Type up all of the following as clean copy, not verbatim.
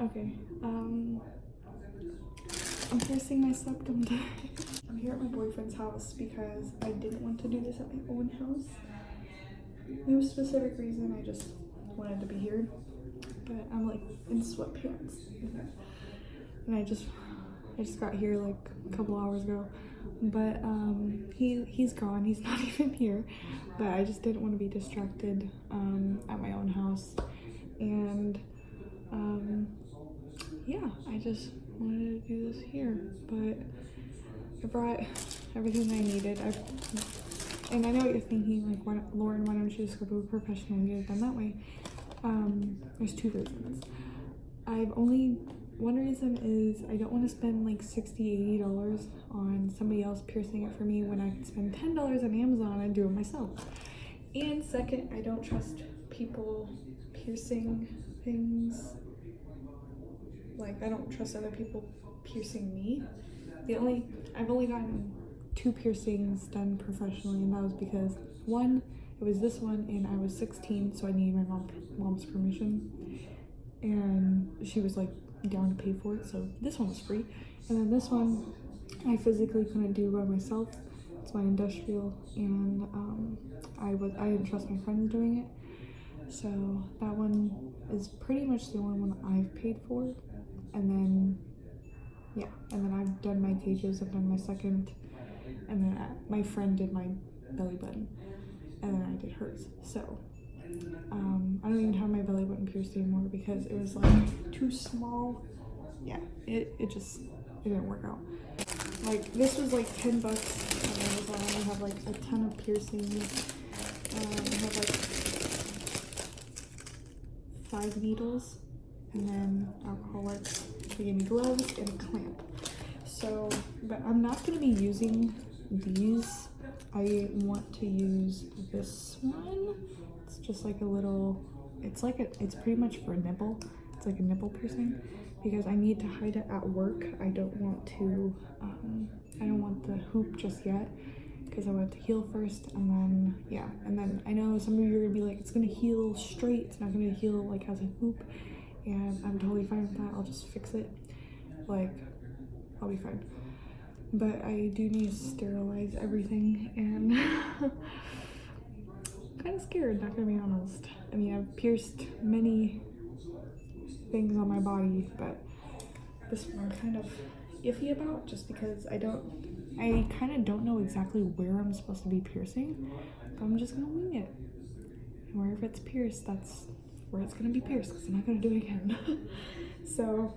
Okay, I'm piercing my septum today. I'm here at my boyfriend's house because I didn't want to do this at my own house. No specific reason, I just wanted to be here. But I'm like in sweatpants. And I just got here like a couple hours ago. But he's gone, he's not even here. But I just didn't want to be distracted at my own house. And yeah, I just wanted to do this here. But I brought everything I needed. And I know what you're thinking, like, Lauren, why don't you just go to a professional and get it done that way? There's two reasons. One reason is I don't want to spend like $60, $80 on somebody else piercing it for me when I could spend $10 on Amazon and do it myself. And second, I don't trust people piercing things. Like, I don't trust other people piercing me. I've only gotten 2 piercings done professionally, and that was because one, it was this one and I was 16, so I needed my mom's permission, and she was like down to pay for it, so this one was free. And then this one I physically couldn't do by myself. It's my industrial, and I didn't trust my friends doing it, so that one is pretty much the only one I've paid for. And then I've done my cages, I've done my second, and then my friend did my belly button, and then I did hers. So I don't even have my belly button pierced anymore because it was like too small. Yeah, it didn't work out. Like, this was like $10 on Amazon. I have like a ton of piercings. I have like 5 needles, and then alcohol wipes. They gave me gloves and a clamp. So, but I'm not going to be using these. I want to use this one. It's just like a little, it's pretty much for a nipple. It's like a nipple piercing because I need to hide it at work. I don't want the hoop just yet because I want it to heal first, and then I know some of you are gonna be like, it's gonna heal straight, it's not gonna heal like as a hoop, and I'm totally fine with that. I'll just fix it, like, I'll be fine. But I do need to sterilize everything, and I'm kind of scared, not gonna be honest. I mean, I've pierced many things on my body, but this one I'm kind of iffy about, just because I kind of don't know exactly where I'm supposed to be piercing, but I'm just gonna wing it. And wherever it's pierced, that's where it's gonna be pierced, because I'm not gonna do it again. So,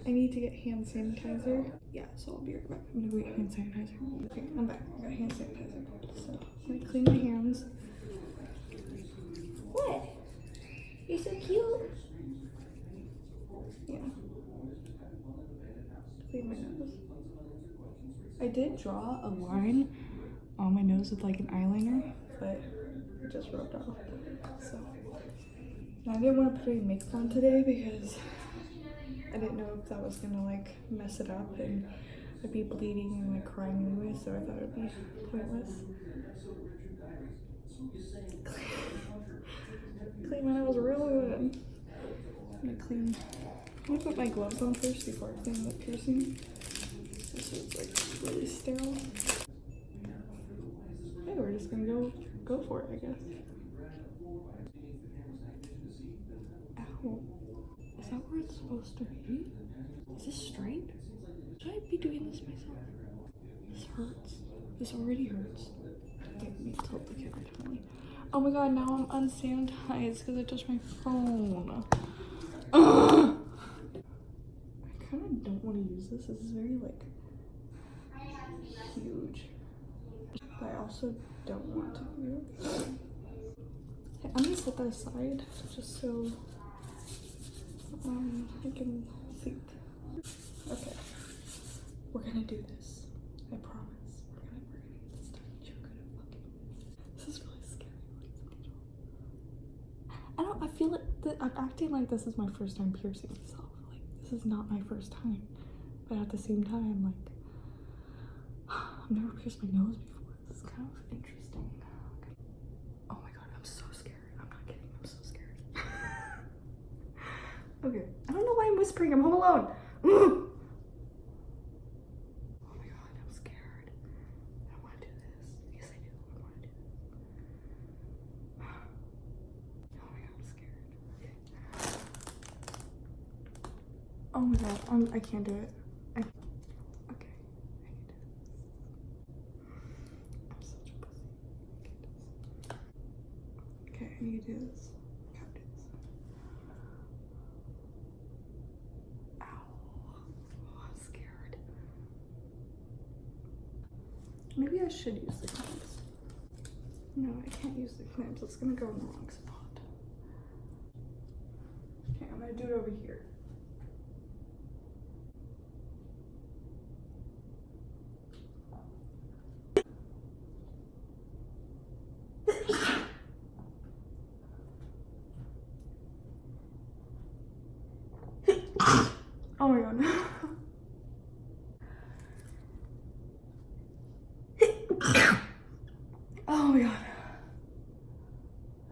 I need to get hand sanitizer. Yeah, so I'll be right back. I'm gonna go get hand sanitizer. Okay, I'm back. I got hand sanitizer. So, I'm gonna clean my hands. What? You're so cute. Yeah. Clean my nose. I did draw a line on my nose with like an eyeliner, but it just rubbed off. So, I didn't want to put any makeup on today because I didn't know if that was gonna like mess it up, and I'd be bleeding and like crying anyway, so I thought it'd be pointless. Clean my nose real good. I'm gonna put my gloves on first before I clean the piercing. This is like really sterile. Okay, we're just gonna go for it, I guess. Ow. Is that where it's supposed to be? Is this straight? Should I be doing this myself? This hurts. This already hurts. Wait, let me tilt the camera differently. Oh my god, now I'm unsanitized because I touched my phone. Ugh! I kind of don't want to use this. This is very, like, huge. But I also don't want to use it. Okay, I'm gonna set that aside just so I can think. Okay, we're gonna do this. I promise. We're gonna get this done. You're gonna fucking. This is really scary. I feel like I'm acting like this is my first time piercing myself. Like, this is not my first time. But at the same time, like, I've never pierced my nose before. This is kind of interesting. Okay. Oh my god, I'm so scared. I'm not kidding. I'm so scared. Okay, I don't know why I'm whispering. I'm home alone. Oh my god, I'm scared. I don't want to do this. Yes, I do. I want to do this. Oh my god, I'm scared. Okay. Oh my god, I can't do it. Okay, I can do it. I'm such a pussy. I can't do this. Okay, I need to do this. I can't do this. Ow. Oh, I'm scared. Maybe I should use the clamps. No, I can't use the clamps. It's gonna go in the wrong spot. Okay, I'm gonna do it over here. Oh my god. Oh my god.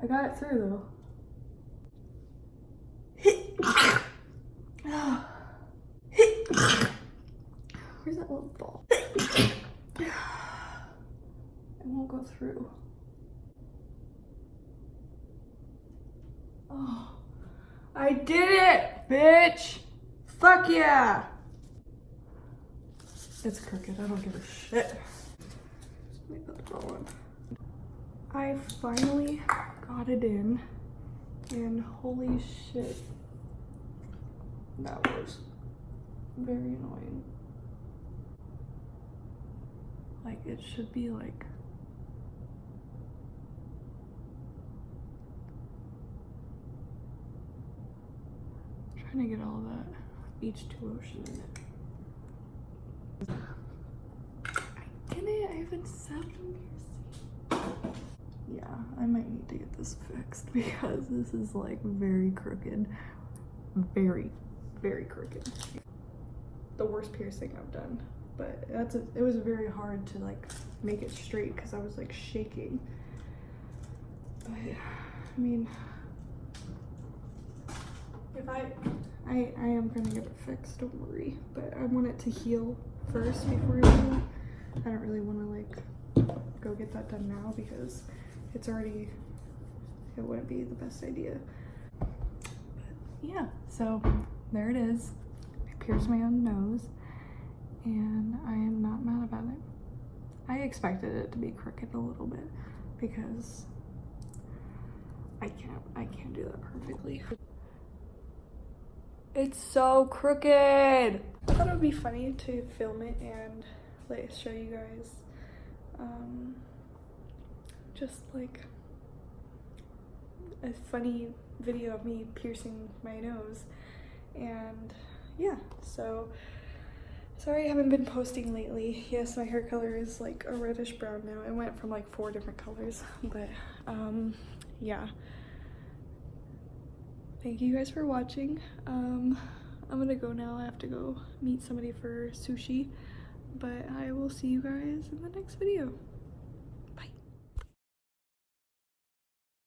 I got it through though. Where's that little ball? It won't go through. Oh, I did it, bitch! Fuck yeah! It's crooked, I don't give a shit. Let me put the ball on. I finally got it in, and holy shit, that was very annoying. Like, it should be like, trying to get all that H2O in it. I did it, I have a septum piercing. Yeah, I might need to get this fixed because this is like very crooked. Very, very crooked. The worst piercing I've done. But it was very hard to like make it straight because I was like shaking. But I mean, if I am gonna get it fixed, don't worry. But I want it to heal first before I do that. I don't really want to like go get that done now because it wouldn't be the best idea. But yeah, so there it is. I pierced my own nose. And I am not mad about it. I expected it to be crooked a little bit because I can't do that perfectly. It's so crooked. I thought it would be funny to film it and like show you guys just like a funny video of me piercing my nose. And yeah, so sorry I haven't been posting lately. Yes, my hair color is like a reddish brown now. It went from like 4 different colors, but yeah. Thank you guys for watching. I'm gonna go now. I have to go meet somebody for sushi, but I will see you guys in the next video.